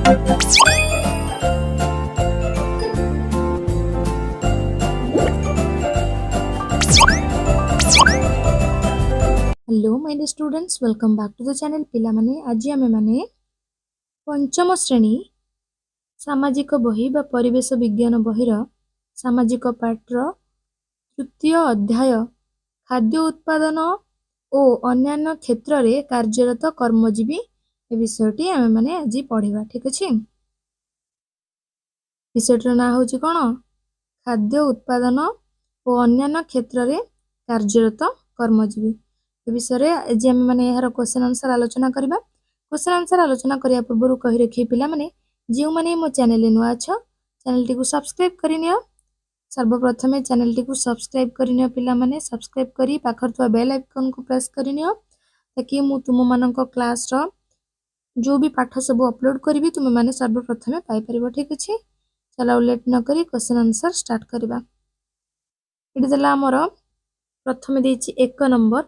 Hello my dear students, welcome back to the channel. पिला माने आज आमे माने पंचम श्रेणी सामाजिक बही बा परिवेश विज्ञान बहिर सामाजिक पाठर तृतीय अध्याय खाद्य उत्पादन और अन्यान्य क्षेत्र रे कार्यरत कर्मजीवी ए विषयटी आमे माने आज पढ़िबा। ठीक अछि। विषयटर ना होची कोन? खाद्य उत्पादन और अन्यान्य क्षेत्र रे कार्यरत कर्मजीवी। ए विषय आज आम मैंने यार क्वेश्चन आंसर आलोचना करबा। क्वेश्चन आंसर आलोचना करिया पूर्व कहि रखी पिला माने जो माने मो चैनल नुआ छ चैनल टी को सब्सक्राइब करिनियो। सर्वप्रथमे चैनल टी को सब्सक्राइब करिनियो पिला माने। सब्सक्राइब करी पाखर तो बेल आइकन को प्रेस करिनियो ताकि मु तुम मानक क्लास रो जो भी पाठ सब अपलोड करी तुम माने सर्वप्रथमे पाई परिबो। ठीक अछि। चलो लेट न करी क्वेश्चन आंसर स्टार्ट करबा। इडी देला हमर प्रथमे देछि 1 नंबर।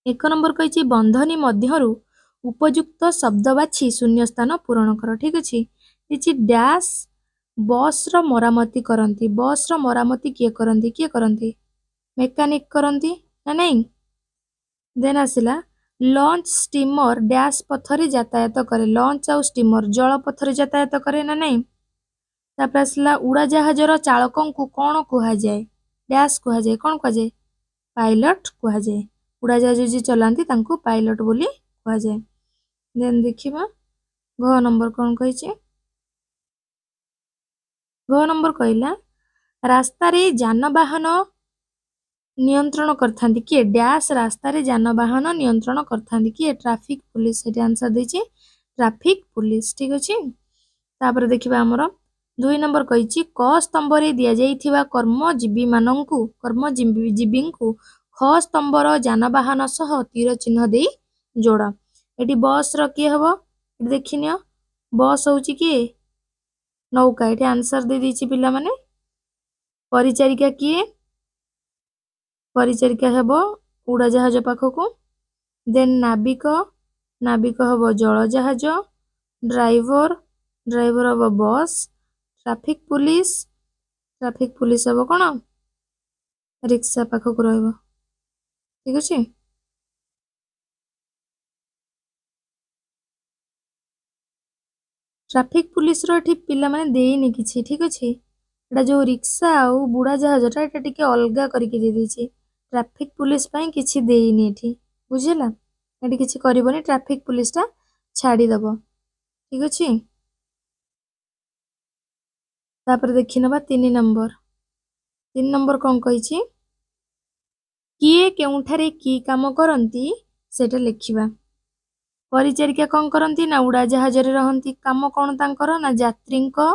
1 नंबर कही बंधनी मध्यरु उपयुक्त शब्द बाछि शून्य स्थान पूरण कर। ठीक अछि। दिछि डैश बस रो मरामती करंती। बस रो मरामती किए करंती? किए करंती? मेकानिक करंती ना नहीं? देन आसिला लॉन्च स्टीमर डैश पथरे यातायात करे। लॉन्च आउ स्टीमर जल पथरे यातायात करे ना नहीं? तापर आसिला उड़ा जहाजर चालकन को कोन कुहा जाय? डैश कुहा जाय। कोन कुहा जाय? पायलट कुहा जाय। उड़ा जहाज जे चलांती तांको पायलट बोली कुहा जाय। देन देखिबा घ नंबर कोन कहिचे? घ नंबर कहिला रास्ता रे जानवाहन नियंत्रण करथांती किए? डैश रास्ता रे जानवाहन नियंत्रण करथांती किए? Traffic police. एटी आंसर देछि ट्रैफिक पुलिस। ठीक अछि। तापर देखिबा हमर 2 नंबर कहिछि क स्तंभ रे दिया जाइथिबा कर्मजीवी को ख स्तंभर जानवाहन सह तीर चिन्ह दे जोड़। एटी बस रो किए हबो? एटी देखिनियो बस होउची किए? नौका। एटी आंसर दे दिछि पिला माने। परिचारिका किए? परिचारिका हेबो उड़ा जहाज पाखको। देन नाविक। नाविक हबो जल जहाज। ड्राइवर। ड्राइवर हबो बस। Traffic police. ट्रैफिक पुलिस हबो कोन? रिक्शा पाखको रहबो। ठीक अछि। ट्रैफिक पुलिस रो एठी पिला माने देइनी किछि। ठीक अछि। एटा जो रिक्शा आउ बुड़ा जहाजटा एटा टिके अलगा करके दे दिछि। ट्रैफिक पुलिस पई किछि देइनी एठी। बुझिला? एठी किछि करबोनी। ट्रैफिक पुलिसटा छाडी दबो। ठीक अछि। तापर देखिनबा 3 नंबर। 3 नंबर कोन कहिछि? किए केउठारे की काम करंती सेटा लिखिबा। परिचारिका कोन करंती ना उड़ा जहाज रे रहंती। काम कोन तांकर ना यात्रींको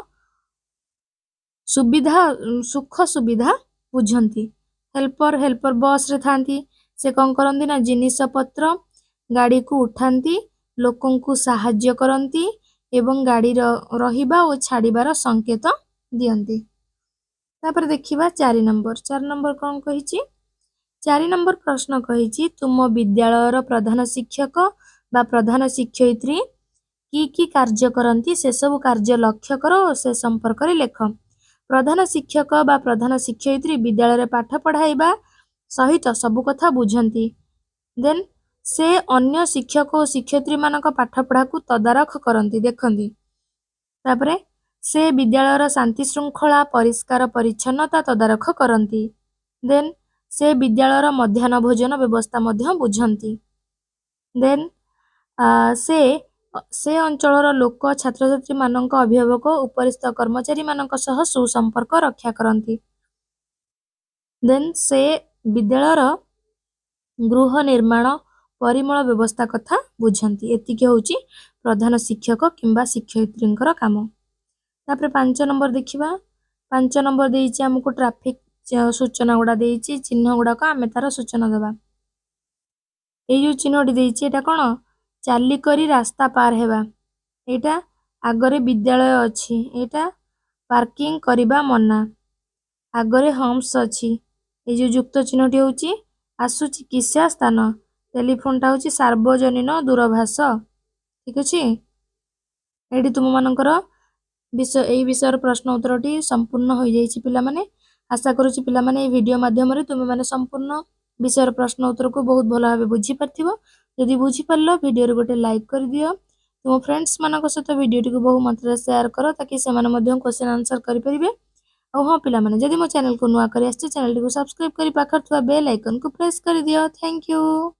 सुविधा सुख सुविधा बुझंती। हेल्पर। हेल्पर बस रे थांती। से कोन करंती ना जिनिस पत्र गाड़ी को उठांती लोकन को सहाय्य करंती एवं गाड़ी रहिबा और छाड़ीबार संकेत दियंती। तापर देखिबा 4 नंबर। 4 नंबर कोन कहिछि? 4 नंबर प्रश्न कहिछि तुम विद्यालयर प्रधान शिक्षक बा प्रधान शिक्षयित्री की कार्य करंती से सब कार्य लक्ष्य करो और से संपर्क रे लेख। प्रधान शिक्षक बा प्रधान शिक्षयित्री विद्यालय रे पाठ पढ़ाइबा सहित सब कथा बुझंती। देन से अन्य शिक्षक और शिक्षयित्री मानक पाठ पढ़ा को तदारख करंती देखंती। तापरे से विद्यालयर शांति श्रृंखला परिष्कार परिच्छन्नता तदारख करंती। देन से विद्यालयर मध्याह्न भोजन व्यवस्था मध्य बुझंती। देन से अंचलर लोक छात्र छात्री मानक अभिभावक उपरिस्थ कर्मचारी मानक सह सुसंपर्क रक्षा करंती। देन से विद्यालयर गृह निर्माण परिमल व्यवस्था कथा बुझंती। एतिके होची प्रधान शिक्षक किंबा शिक्षयित्रींकर काम। तापर 5 नंबर देखिबा। 5 नंबर देइछि हमकु ट्रैफिक सूचना गुडा देइछि। चिन्ह गुडा को आमे तार सूचना देबा। ए जो चिन्हटी देइछि एटा कोन? चाली करी रास्ता पार हेबा। एटा आगरे विद्यालय अछि। एटा पार्किंग करिबा मना। आगरे होम्स अछि। ए जो युक्त चिन्हटी होची आसु चिकित्सा स्थान। टेलीफोन टा होची सार्वजनीन दूरभाष। ठीक अछि। एठी तुम मानकर विषय प्रश्न उत्तरटी संपूर्ण हो जाइछि पिला माने। आशा करूछि पिला माने वीडियो माध्यम रे तुम माने संपूर्ण विषय प्रश्न उत्तर को बहुत भल भाबे बुझी पारथिबो। जदि बुझी पारलो वीडियो रे गोटे लाइक कर दियो। तुम फ्रेंड्स मानक सहित वीडियो टी को बहु मात्रा शेयर करो ताकि से माने मध्यम क्वेश्चन आंसर करि परिबे। और हाँ पिला माने जदि मो चैनल को नुआ करी आछे चैनल टी को सब्सक्राइब करी पाखर थवा बेल आइकन को प्रेस कर दियो। Thank you.